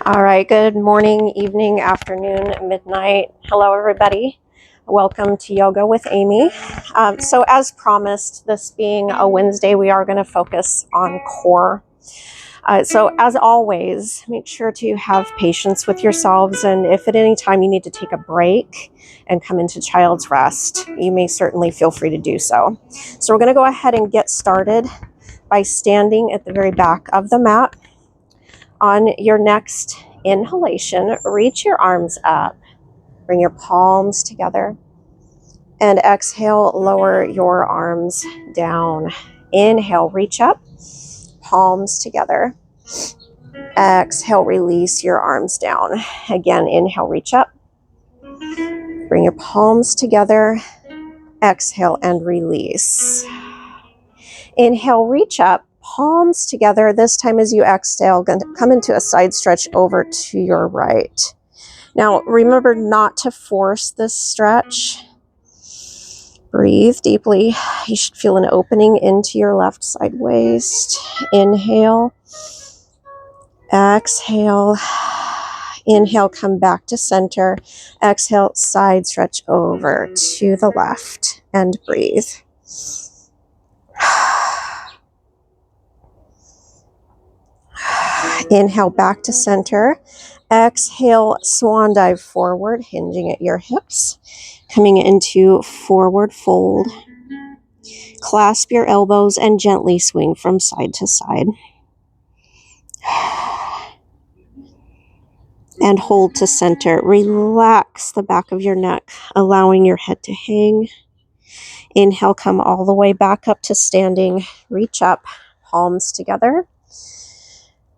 All right, good morning, evening, afternoon, midnight. Hello, everybody. Welcome to Yoga with Amy. So as promised, this being a Wednesday, we are going to focus on core. So as always, make sure to have patience with yourselves. And if at any time you need to take a break and come into child's rest, you may certainly feel free to do so. So we're going to go ahead and get started by standing at the very back of the mat. On your next inhalation, reach your arms up, bring your palms together, and exhale, lower your arms down. Inhale, reach up, palms together. Exhale, release your arms down. Again, inhale, reach up, bring your palms together, exhale, and release. Inhale, reach up, palms together. This time as you exhale, come into a side stretch over to your right. Now, remember not to force this stretch. Breathe deeply. You should feel an opening into your left side waist. Inhale. Exhale. Inhale, come back to center. Exhale, side stretch over to the left and breathe. Inhale, back to center. Exhale, swan dive forward, hinging at your hips. Coming into forward fold. Clasp your elbows and gently swing from side to side. And hold to center. Relax the back of your neck, allowing your head to hang. Inhale, come all the way back up to standing. Reach up, palms together.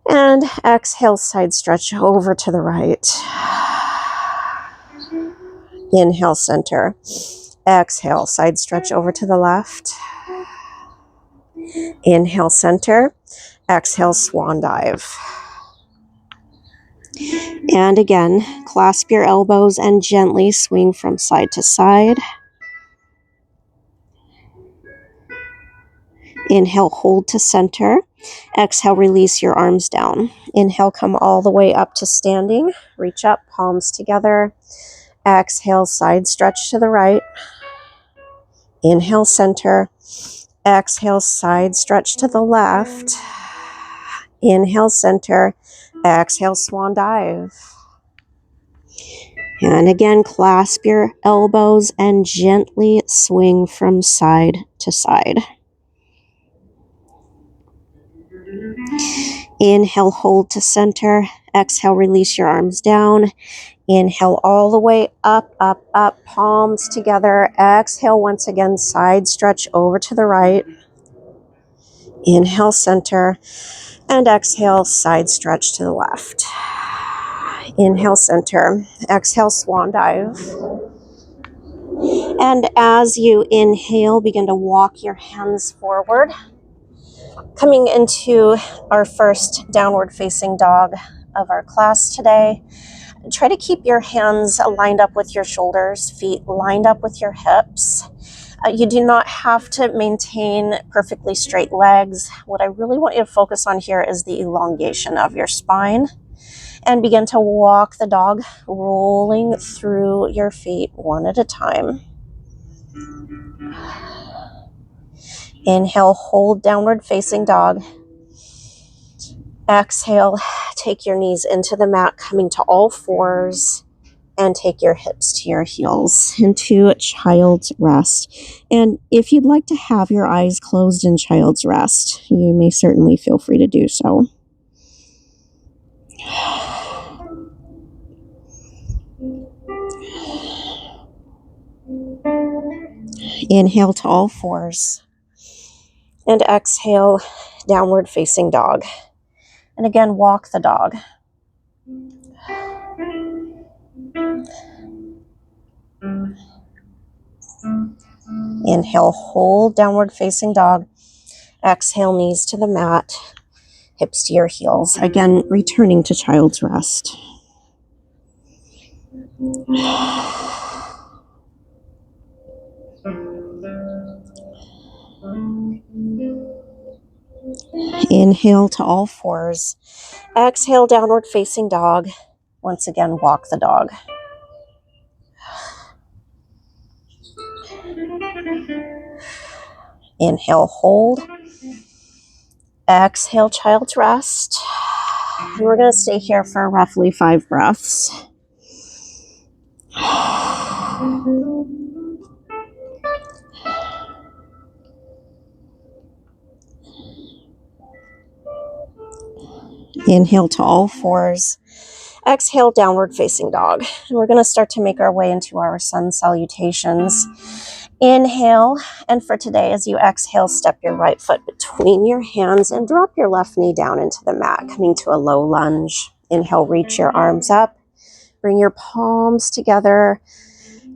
And exhale, side stretch over to the right. Inhale, center. Exhale, side stretch over to the left. Inhale, center. Exhale, swan dive. And again, clasp your elbows and gently swing from side to side. Inhale, hold to center. Exhale, release your arms down. Inhale, come all the way up to standing. Reach up, palms together. Exhale, side stretch to the right. Inhale, center. Exhale, side stretch to the left. Inhale, center. Exhale, swan dive. And again, clasp your elbows and gently swing from side to side. Inhale, hold to center. Exhale, release your arms down. Inhale all the way up, up, up, palms together. Exhale once again, side stretch over to the right. Inhale, center. And exhale, side stretch to the left. Inhale, center. Exhale, swan dive. And as you inhale, begin to walk your hands forward. Coming into our first downward facing dog of our class today. Try to keep your hands lined up with your shoulders, feet lined up with your hips. You do not have to maintain perfectly straight legs. What I really want you to focus on here is the elongation of your spine. And begin to walk the dog, rolling through your feet one at a time. Inhale, hold downward facing dog. Exhale, take your knees into the mat, coming to all fours, and take your hips to your heels into child's rest. And if you'd like to have your eyes closed in child's rest, you may certainly feel free to do so. Inhale to all fours. And exhale, downward facing dog. And again, walk the dog. Inhale, hold downward facing dog. Exhale, knees to the mat, hips to your heels. Again, returning to child's rest. Inhale to all fours. Exhale, downward facing dog. Once again, walk the dog. Inhale, hold. Exhale, child's rest. And we're going to stay here for roughly 5 breaths. Inhale to all fours. Exhale, downward facing dog. And we're going to start to make our way into our sun salutations. Inhale, and for today, as you exhale, step your right foot between your hands and drop your left knee down into the mat, coming to a low lunge. Inhale, reach your arms up. Bring your palms together.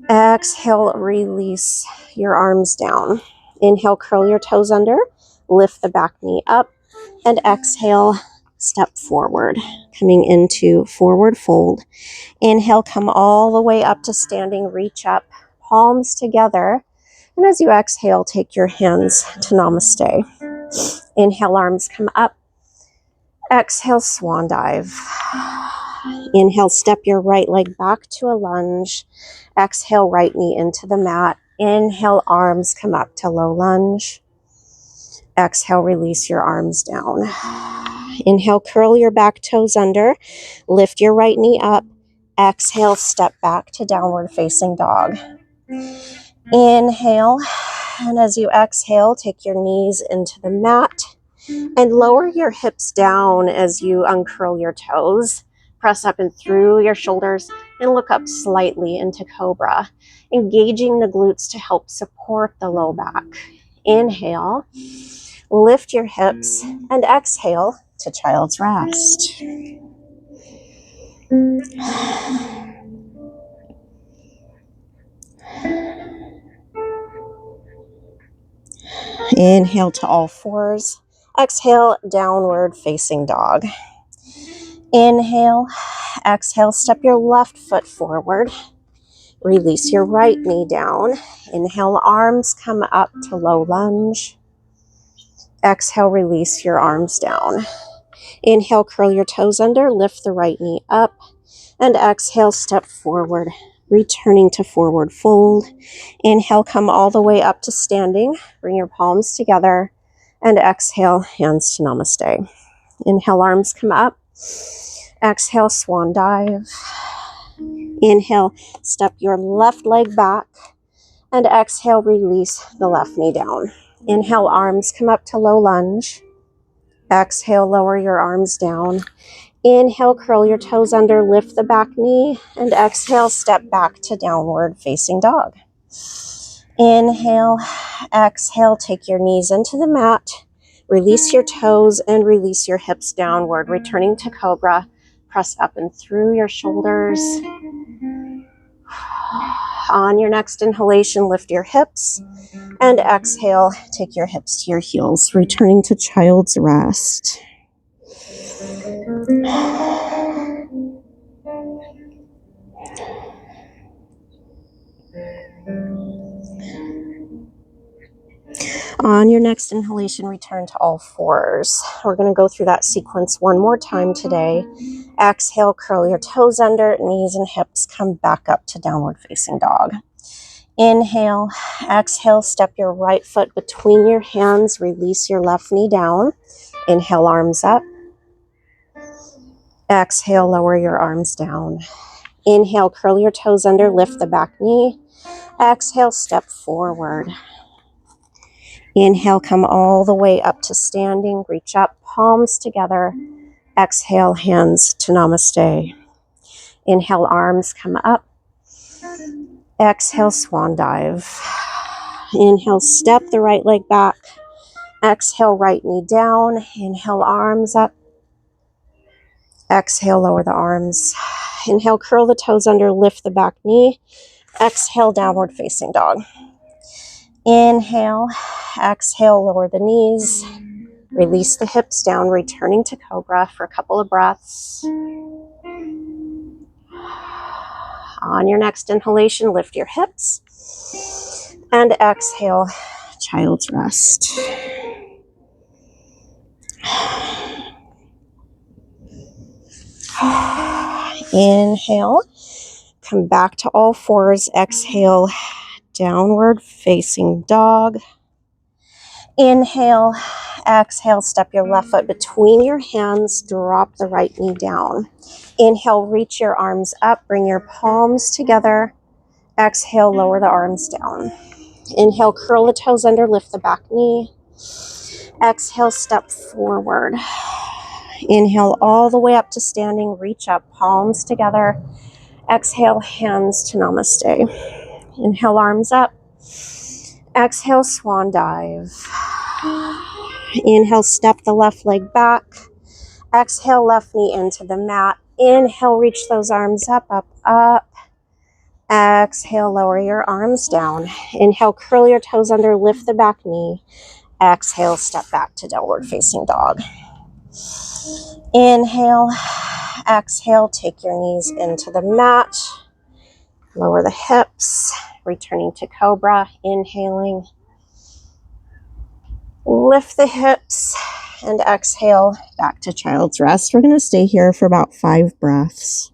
Exhale, release your arms down. Inhale, curl your toes under. Lift the back knee up. And exhale, step forward, coming into forward fold. Inhale, come all the way up to standing, reach up, palms together. And as you exhale, take your hands to Namaste. Inhale, arms come up. Exhale, swan dive. Inhale, step your right leg back to a lunge. Exhale, right knee into the mat. Inhale, arms come up to low lunge. Exhale, release your arms down. Inhale, curl your back toes under. Lift your right knee up. Exhale, step back to downward facing dog. Inhale, and as you exhale, take your knees into the mat and lower your hips down as you uncurl your toes. Press up and through your shoulders and look up slightly into cobra, engaging the glutes to help support the low back. Inhale, lift your hips, and exhale to child's rest. Inhale to all fours. Exhale, downward facing dog. Inhale, exhale, step your left foot forward. Release your right knee down. Inhale, arms come up to low lunge. Exhale, release your arms down. Inhale, curl your toes under, lift the right knee up. And exhale, step forward, returning to forward fold. Inhale, come all the way up to standing. Bring your palms together. And exhale, hands to Namaste. Inhale, arms come up. Exhale, swan dive. Inhale, step your left leg back. And exhale, release the left knee down. Inhale, arms come up to low lunge. Exhale, lower your arms down. Inhale, curl your toes under, lift the back knee. And exhale, step back to downward facing dog. Inhale, exhale, take your knees into the mat. Release your toes and release your hips downward, returning to cobra. Press up and through your shoulders. On your next inhalation, lift your hips. And exhale, take your hips to your heels, returning to child's rest. On your next inhalation, return to all fours. We're going to go through that sequence one more time today. Exhale, curl your toes under, knees and hips come back up to downward facing dog. Inhale, exhale, step your right foot between your hands, release your left knee down. Inhale, arms up. Exhale, lower your arms down. Inhale, curl your toes under, lift the back knee. Exhale, step forward. Inhale, come all the way up to standing, reach up, palms together. Exhale, hands to Namaste. Inhale, arms come up. Exhale, swan dive. Inhale, step the right leg back. Exhale, right knee down. Inhale, arms up. Exhale, lower the arms. Inhale, curl the toes under, lift the back knee. Exhale, downward facing dog. Inhale, exhale, lower the knees. Release the hips down, returning to cobra for a couple of breaths. On your next inhalation, lift your hips. And exhale, child's rest. Inhale, come back to all fours. Exhale, downward facing dog. Inhale, exhale, step your left foot between your hands, drop the right knee down. Inhale, reach your arms up, bring your palms together. Exhale, lower the arms down. Inhale, curl the toes under, lift the back knee. Exhale, step forward. Inhale all the way up to standing, reach up, palms together. Exhale, hands to Namaste. Inhale, arms up. Exhale, swan dive. Inhale, step the left leg back. Exhale, left knee into the mat. Inhale, reach those arms up, up, up. Exhale, lower your arms down. Inhale, curl your toes under, lift the back knee. Exhale, step back to downward facing dog. Inhale, exhale, take your knees into the mat. Lower the hips, returning to cobra, inhaling. Lift the hips and exhale back to child's rest. We're going to stay here for about 5 breaths.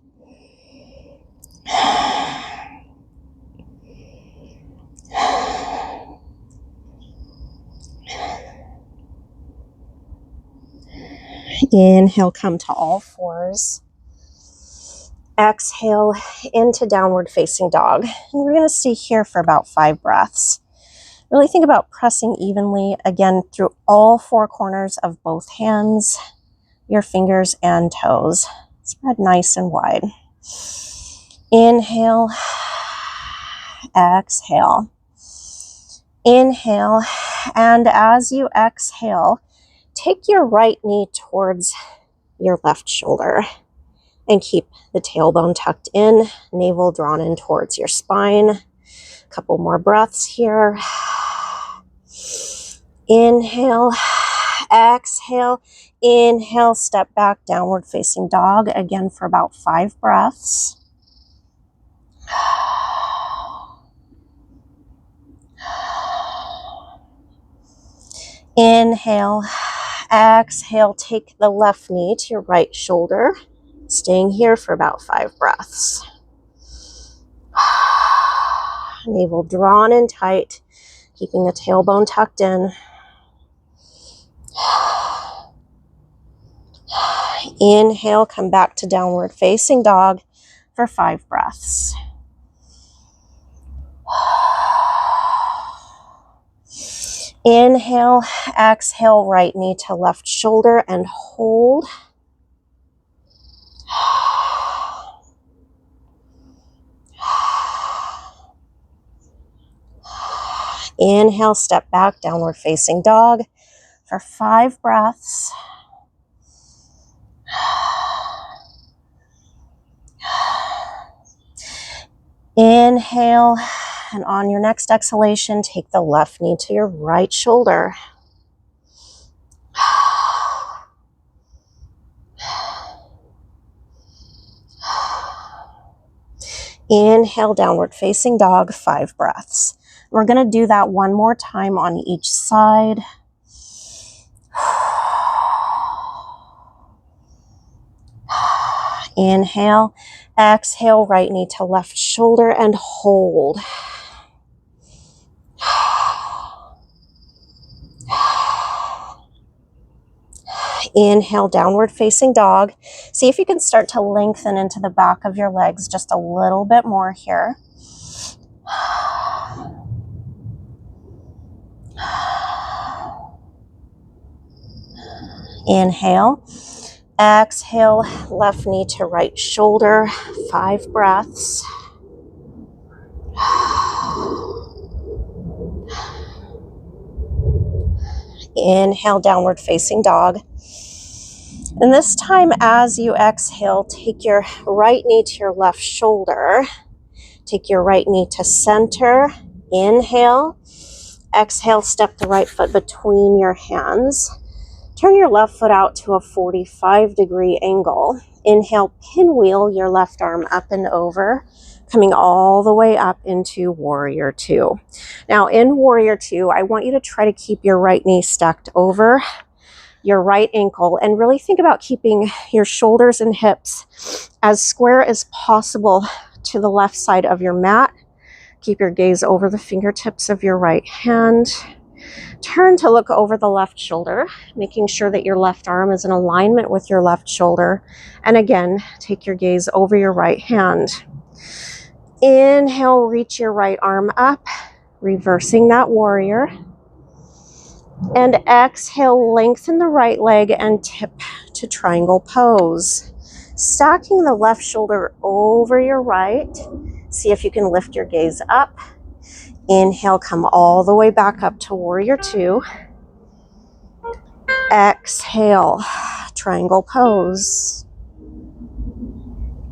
Inhale, come to all fours. Exhale into downward facing dog. And we're going to stay here for about 5 breaths. Really think about pressing evenly, again, through all 4 corners of both hands, your fingers and toes. Spread nice and wide. Inhale, exhale. Inhale, and as you exhale, take your right knee towards your left shoulder and keep the tailbone tucked in, navel drawn in towards your spine. A couple more breaths here. Inhale, exhale, inhale, step back, downward facing dog, again for about 5 breaths. Inhale, exhale, take the left knee to your right shoulder, staying here for about 5 breaths. Navel drawn in tight, keeping the tailbone tucked in. Inhale, come back to downward facing dog for 5 breaths. Inhale, exhale, right knee to left shoulder and hold. Inhale, step back, downward facing dog for 5 breaths. Inhale, and on your next exhalation, take the left knee to your right shoulder. Inhale, downward facing dog, 5 breaths. We're going to do that one more time on each side. Inhale, exhale, right knee to left shoulder and hold. Inhale, downward facing dog. See if you can start to lengthen into the back of your legs just a little bit more here. Inhale, exhale, left knee to right shoulder, 5 breaths. Inhale, downward facing dog. And this time, as you exhale, take your right knee to your left shoulder. Take your right knee to center. Inhale. Exhale, step the right foot between your hands. Turn your left foot out to a 45-degree angle. Inhale, pinwheel your left arm up and over, coming all the way up into Warrior Two. Now, in Warrior Two, I want you to try to keep your right knee stacked over your right ankle, and really think about keeping your shoulders and hips as square as possible to the left side of your mat. Keep your gaze over the fingertips of your right hand. Turn to look over the left shoulder, making sure that your left arm is in alignment with your left shoulder. And again, take your gaze over your right hand. Inhale, reach your right arm up, reversing that warrior. And exhale, lengthen the right leg and tip to triangle pose. Stacking the left shoulder over your right. See if you can lift your gaze up. Inhale, come all the way back up to warrior two. Exhale, triangle pose.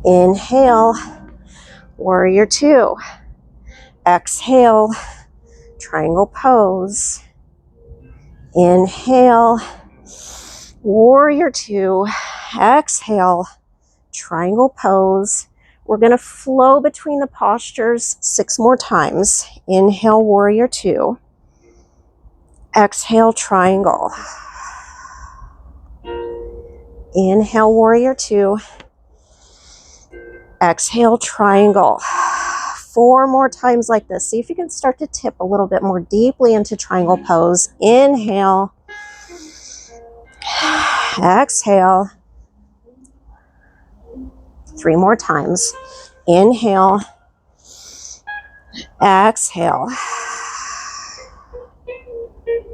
Inhale, warrior two. Exhale, triangle pose. Inhale, warrior two. Exhale, triangle pose. We're going to flow between the postures 6 more times. Inhale, warrior two. Exhale, triangle. Inhale, warrior two. Exhale, triangle. 4 more times like this. See if you can start to tip a little bit more deeply into triangle pose. Inhale. Exhale. 3 more times. Inhale. Exhale.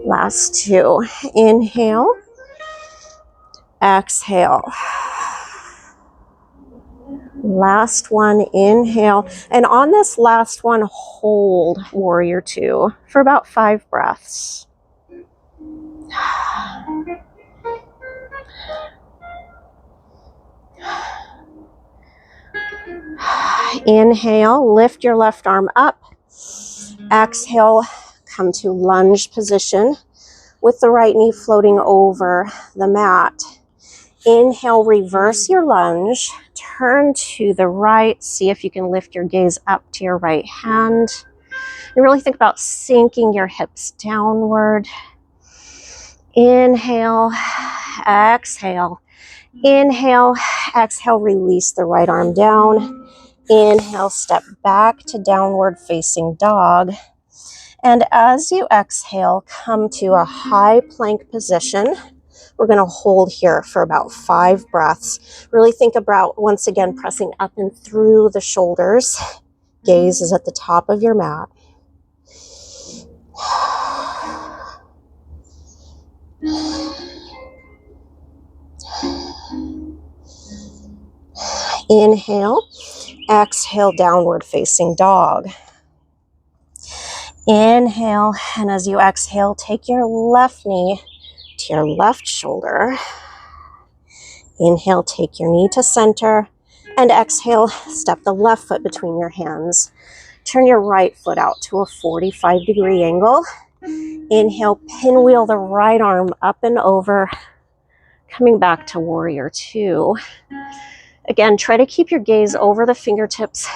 Last 2. Inhale. Exhale. Last one, inhale. And on this last one, hold warrior two for about 5 breaths. Inhale, lift your left arm up. Exhale, come to lunge position with the right knee floating over the mat. Inhale, reverse your lunge. Turn to the right. See if you can lift your gaze up to your right hand. And really think about sinking your hips downward. Inhale, exhale. Inhale, exhale, release the right arm down. Inhale, step back to downward facing dog. And as you exhale, come to a high plank position. We're going to hold here for about 5 breaths. Really think about, once again, pressing up and through the shoulders. Gaze is at the top of your mat. Inhale, exhale, downward facing dog. Inhale, and as you exhale, take your left knee to your left shoulder. Inhale, take your knee to center, and exhale, step the left foot between your hands. Turn your right foot out to a 45-degree angle. Inhale, pinwheel the right arm up and over, coming back to warrior two. Again, try to keep your gaze over the fingertips,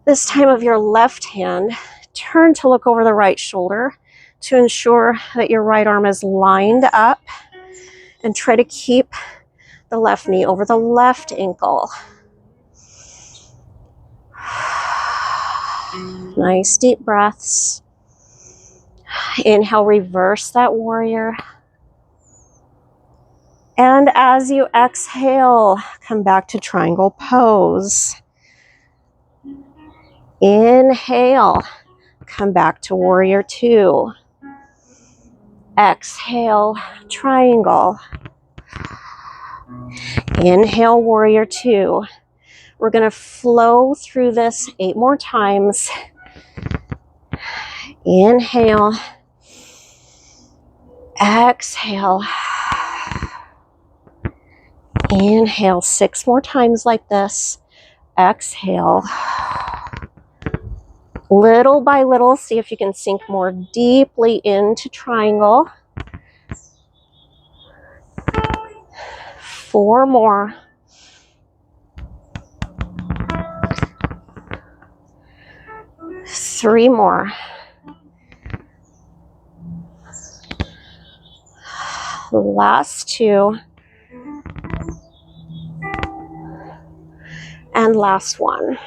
this time of your left hand. Turn to look over the right shoulder to ensure that your right arm is lined up, and try to keep the left knee over the left ankle. Nice deep breaths. Inhale, reverse that warrior. And as you exhale, come back to triangle pose. Inhale, come back to warrior two. Exhale, triangle. Inhale, warrior two. We're going to flow through this 8 more times. Inhale. Exhale. Inhale 6 more times like this. Exhale. Little by little, see if you can sink more deeply into triangle. 4 more. 3 more. Last two. And last one.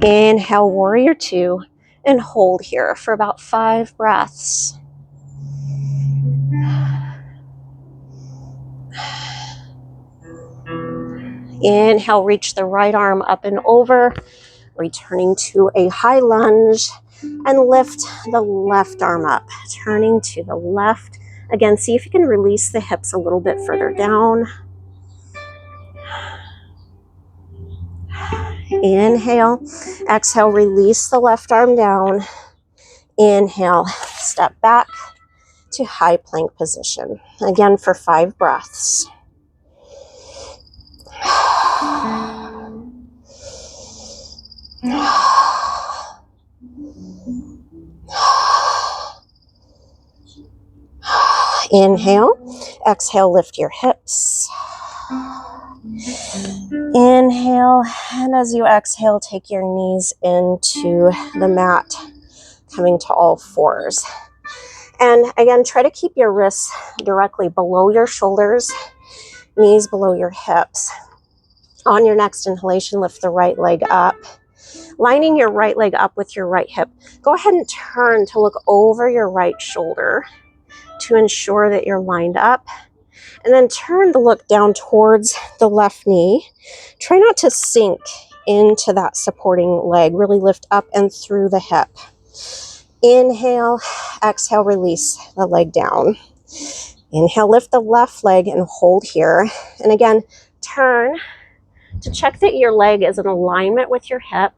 Inhale, warrior two, and hold here for about 5 breaths. Inhale, reach the right arm up and over, returning to a high lunge, and lift the left arm up, turning to the left. Again, see if you can release the hips a little bit further down. Inhale, exhale, release the left arm down. Inhale, step back to high plank position. Again for 5 breaths. Inhale, exhale, lift your hips. Inhale, and as you exhale, take your knees into the mat, coming to all fours. And again, try to keep your wrists directly below your shoulders, knees below your hips. On your next inhalation, lift the right leg up. Lining your right leg up with your right hip. Go ahead and turn to look over your right shoulder to ensure that you're lined up. And then turn to look down towards the left knee. Try not to sink into that supporting leg. Really lift up and through the hip. Inhale, exhale, release the leg down. Inhale, lift the left leg and hold here. And again, turn to check that your leg is in alignment with your hip.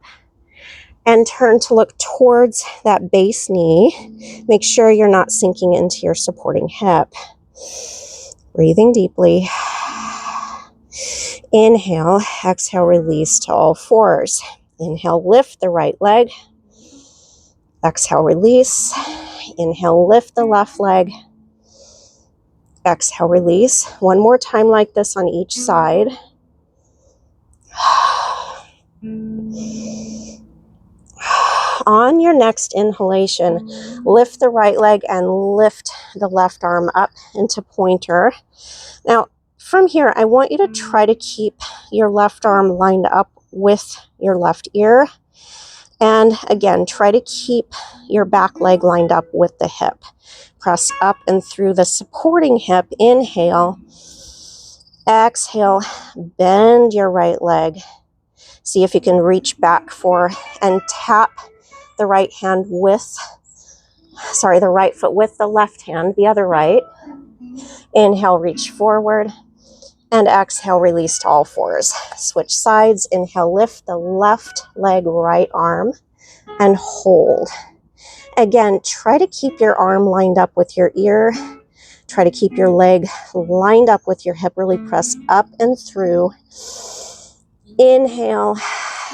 And turn to look towards that base knee. Make sure you're not sinking into your supporting hip. Breathing deeply. Inhale, exhale, release to all fours. Inhale, lift the right leg. Exhale, release. Inhale, lift the left leg. Exhale, release. One more time like this on each side. On your next inhalation, lift the right leg and lift the left arm up into pointer. Now, from here, I want you to try to keep your left arm lined up with your left ear. And again, try to keep your back leg lined up with the hip. Press up and through the supporting hip. Inhale. Exhale. Bend your right leg. See if you can reach back for and tap the right foot with the left hand, the other right. Inhale, reach forward. And exhale, release to all fours. Switch sides. Inhale, lift the left leg, right arm, and hold. Again, try to keep your arm lined up with your ear. Try to keep your leg lined up with your hip. Really press up and through. Inhale,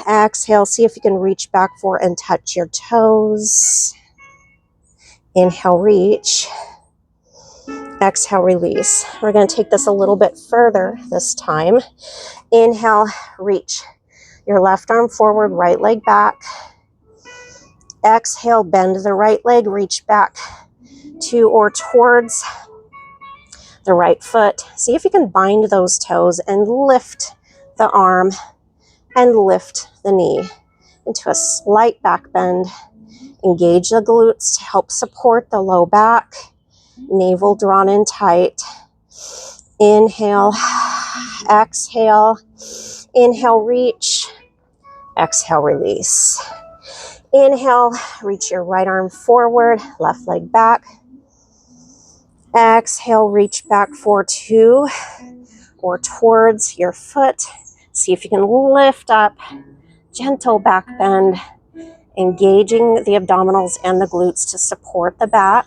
exhale. See if you can reach back for and touch your toes. Inhale, reach. Exhale, release. We're going to take this a little bit further this time. Inhale, reach your left arm forward, right leg back. Exhale, bend the right leg, reach back to or towards the right foot. See if you can bind those toes and lift the arm and lift the knee into a slight back bend. Engage the glutes to help support the low back. Navel drawn in tight. Inhale, exhale. Inhale, reach. Exhale, release. Inhale, reach your right arm forward, left leg back. Exhale, reach back for to or towards your foot. See if you can lift up, gentle back bend, engaging the abdominals and the glutes to support the back.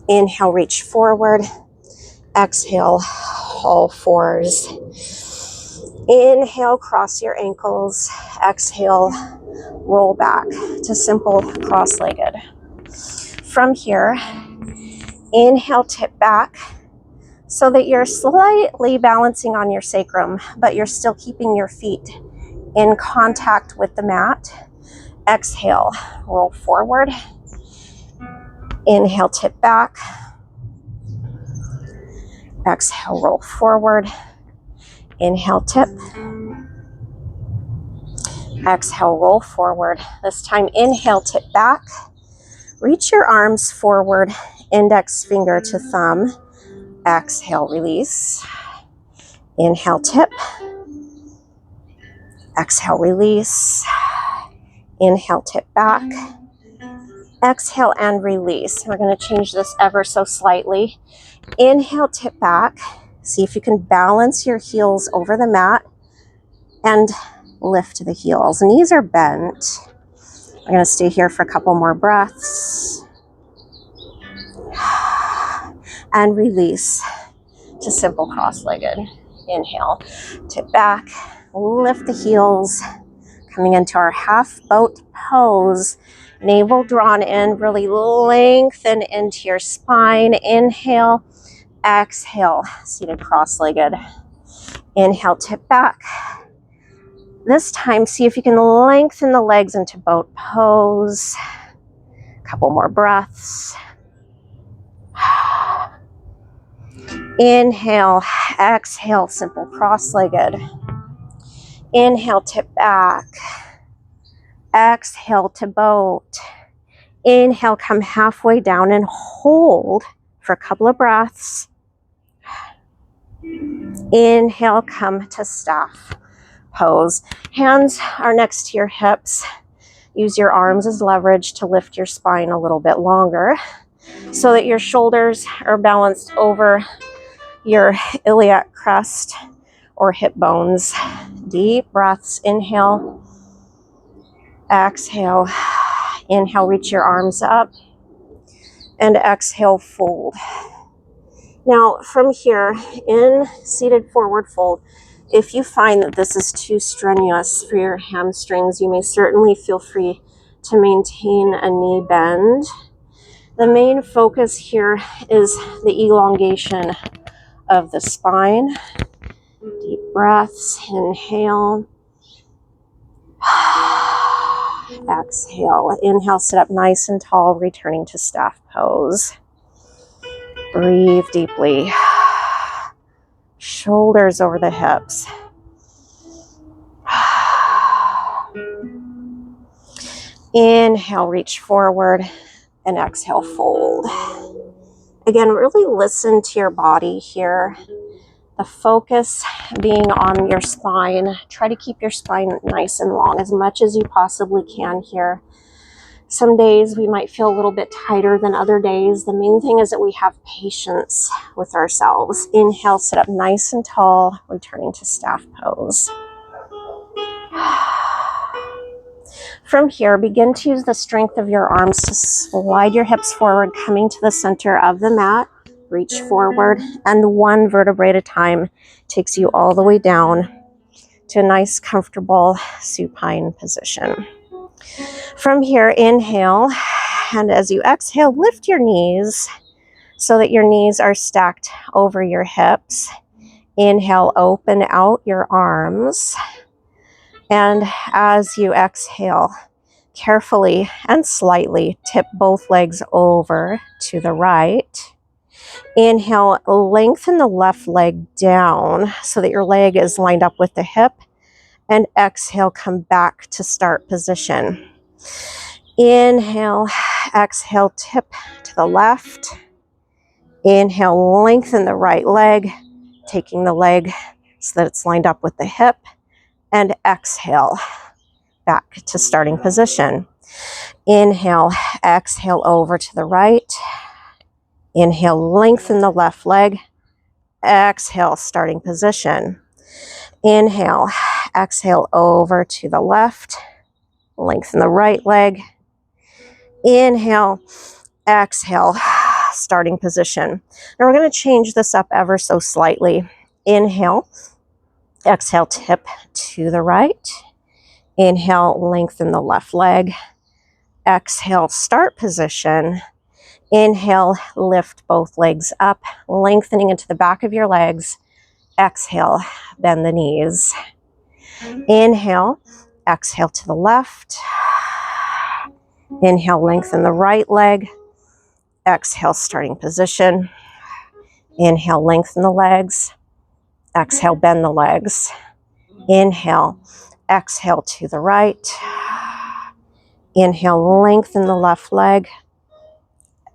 Inhale, reach forward. Exhale, all fours. Inhale, cross your ankles. Exhale, roll back to simple cross-legged. From here, inhale, tip back so that you're slightly balancing on your sacrum, but you're still keeping your feet in contact with the mat. Exhale, roll forward. Inhale, tip back. Exhale, roll forward. Inhale, tip. Exhale, roll forward. This time, inhale, tip back. Reach your arms forward, index finger to thumb. Exhale, release. Inhale, tip. Exhale, release. Inhale, tip back. Exhale and release. We're going to change this ever so slightly. Inhale, tip back. See if you can balance your heels over the mat and lift the heels. Knees are bent. We're going to stay here for a couple more breaths. And release to simple cross-legged. Inhale, tip back, lift the heels, coming into our half boat pose. Navel drawn in, really lengthen into your spine. Inhale, exhale, seated cross-legged. Inhale, tip back. This time, see if you can lengthen the legs into boat pose. A couple more breaths. Inhale, exhale, simple cross-legged. Inhale, tip back. Exhale to boat. Inhale, come halfway down and hold for a couple of breaths. Inhale, come to staff pose. Hands are next to your hips. Use your arms as leverage to lift your spine a little bit longer so that your shoulders are balanced over your iliac crest or hip bones. Deep breaths. Inhale. Exhale. Inhale, reach your arms up. And exhale, fold. Now, from here, in seated forward fold, if you find that this is too strenuous for your hamstrings, you may certainly feel free to maintain a knee bend. The main focus here is the elongation of the spine. Deep breaths. Inhale. Exhale. Inhale, sit up nice and tall, returning to staff pose. Breathe deeply. Shoulders over the hips. Inhale, reach forward, and exhale, fold. Again, really listen to your body here. The focus being on your spine. Try to keep your spine nice and long as much as you possibly can here. Some days we might feel a little bit tighter than other days. The main thing is that we have patience with ourselves. Inhale, sit up nice and tall, returning to staff pose. From here, begin to use the strength of your arms to slide your hips forward, coming to the center of the mat. Reach forward, and one vertebrae at a time takes you all the way down to a nice, comfortable supine position. From here, inhale, and as you exhale, lift your knees so that your knees are stacked over your hips. Inhale, open out your arms, and as you exhale, carefully and slightly tip both legs over to the right. Inhale, lengthen the left leg down so that your leg is lined up with the hip. And exhale, come back to start position. Inhale, exhale, tip to the left. Inhale, lengthen the right leg, taking the leg so that it's lined up with the hip. And exhale, back to starting position. Inhale, exhale over to the right. Inhale, lengthen the left leg. Exhale, starting position. Inhale, exhale over to the left. Lengthen the right leg. Inhale, exhale, starting position. Now we're going to change this up ever so slightly. Inhale, exhale, tip to the right. Inhale, lengthen the left leg. Exhale, start position. Inhale, lift both legs up, lengthening into the back of your legs. Exhale, bend the knees. Inhale, exhale to the left. Inhale, lengthen the right leg. Exhale, starting position. Inhale, lengthen the legs. Exhale, bend the legs. Inhale, exhale to the right. Inhale, lengthen the left leg.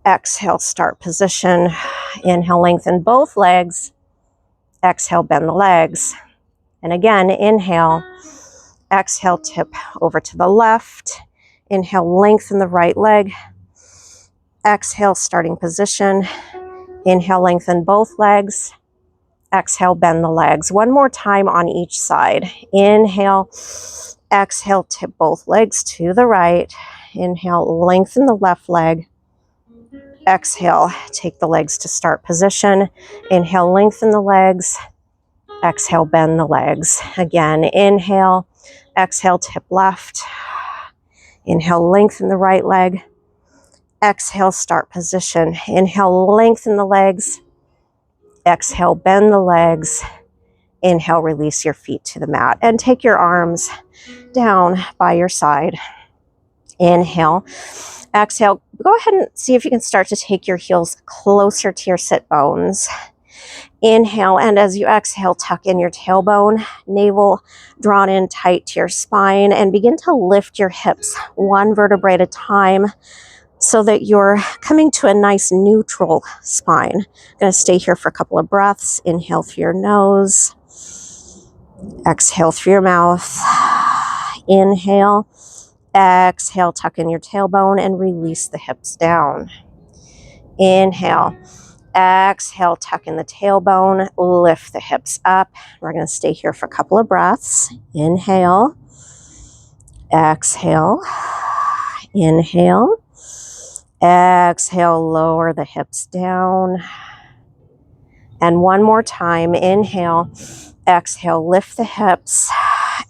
Exhale, start position. Inhale, lengthen both legs. Exhale, bend the legs. And again, inhale. Exhale, tip over to the left. Inhale, lengthen the right leg. Exhale, starting position. Inhale, lengthen both legs. Exhale, bend the legs. One more time on each side. Inhale, exhale, tip both legs to the right. Inhale, lengthen the left leg. Exhale, take the legs to start position. Inhale, lengthen the legs. Exhale, bend the legs. Again, inhale, exhale, tip left. Inhale, lengthen the right leg. Exhale, start position. Inhale, lengthen the legs. Exhale, bend the legs. Inhale, release your feet to the mat and take your arms down by your side. Inhale, exhale. Go ahead and see if you can start to take your heels closer to your sit bones. Inhale, and as you exhale, tuck in your tailbone, navel drawn in tight to your spine, and begin to lift your hips one vertebrae at a time so that you're coming to a nice neutral spine. I'm going to stay here for a couple of breaths. Inhale through your nose. Exhale through your mouth. Inhale. Exhale, tuck in your tailbone and release the hips down. Inhale. Exhale, tuck in the tailbone, lift the hips up. We're going to stay here for a couple of breaths. Inhale. Exhale. Inhale. Exhale, lower the hips down. And one more time. Inhale. Exhale, lift the hips.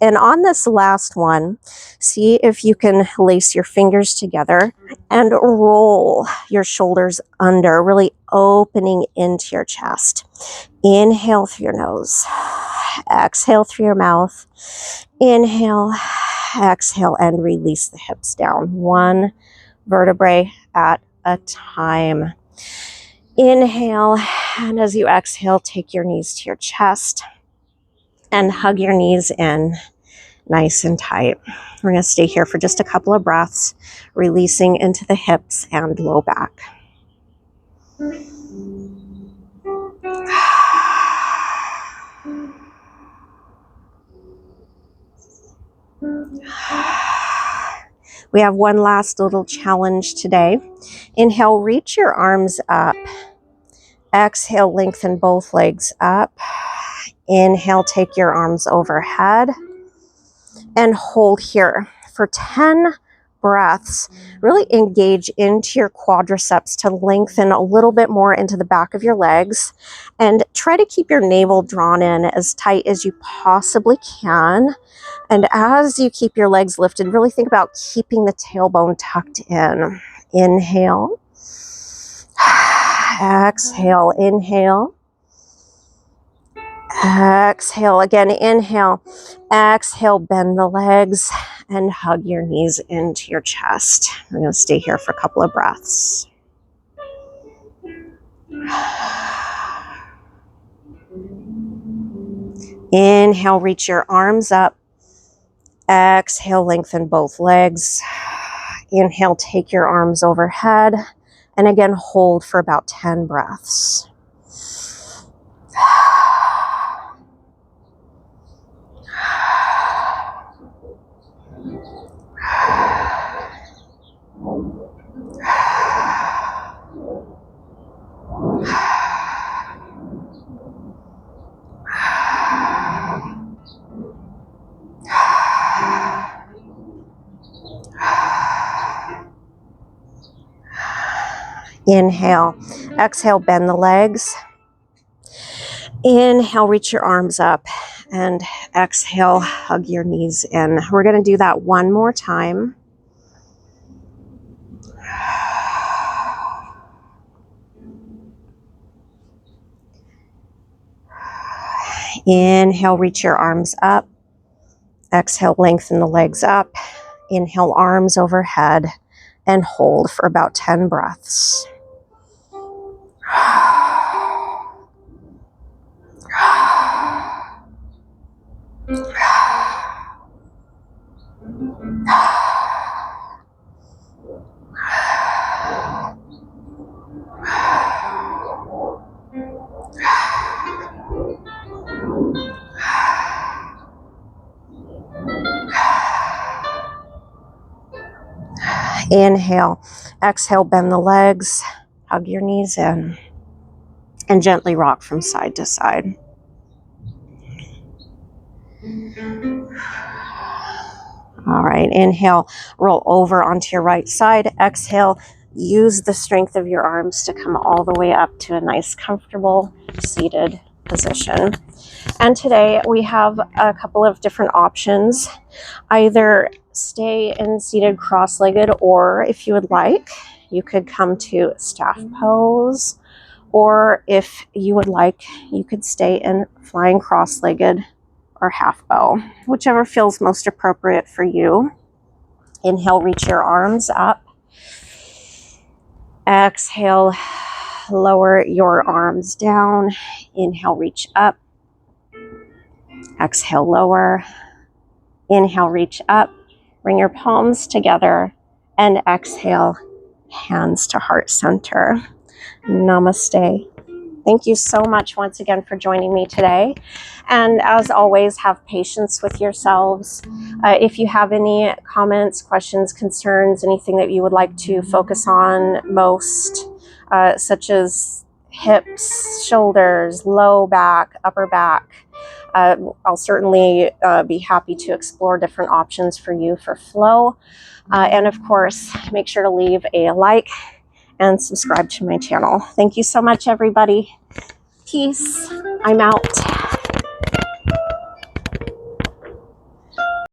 And on this last one, see if you can lace your fingers together and roll your shoulders under, really opening into your chest. Inhale through your nose. Exhale through your mouth. Inhale, exhale, and release the hips down. One vertebrae at a time. Inhale, and as you exhale, take your knees to your chest and hug your knees in nice and tight. We're going to stay here for just a couple of breaths, releasing into the hips and low back. We have one last little challenge today. Inhale, reach your arms up. Exhale, lengthen both legs up. Inhale, take your arms overhead and hold here for 10 breaths. Really engage into your quadriceps to lengthen a little bit more into the back of your legs, and try to keep your navel drawn in as tight as you possibly can. And as you keep your legs lifted, really think about keeping the tailbone tucked in. Inhale. Exhale. Inhale. Exhale. Again, inhale. Exhale, bend the legs and hug your knees into your chest. We're going to stay here for a couple of breaths. Inhale, reach your arms up. Exhale, lengthen both legs. Inhale, take your arms overhead. And again, hold for about 10 breaths. Inhale, exhale, bend the legs. Inhale, reach your arms up, and exhale, hug your knees in. We're going to do that one more time. Inhale, reach your arms up. Exhale, lengthen the legs up. Inhale, arms overhead, and hold for about 10 breaths. Inhale. Exhale, bend the legs, hug your knees in, and gently rock from side to side. All right, inhale, roll over onto your right side. Exhale, use the strength of your arms to come all the way up to a nice, comfortable, seated position. And today we have a couple of different options. Either stay in seated cross-legged, or if you would like, you could come to staff pose, or if you would like, you could stay in flying cross-legged or half bow, whichever feels most appropriate for you. Inhale, reach your arms up. Exhale, lower your arms down. Inhale, reach up. Exhale, lower. Inhale, reach up. Bring your palms together and exhale, hands to heart center. Namaste. Thank you so much once again for joining me today. And as always, have patience with yourselves. If you have any comments, questions, concerns, anything that you would like to focus on most, such as hips, shoulders, low back, upper back, I'll certainly be happy to explore different options for you for flow. And of course, make sure to leave a like and subscribe to my channel. Thank you so much, everybody. Peace. I'm out.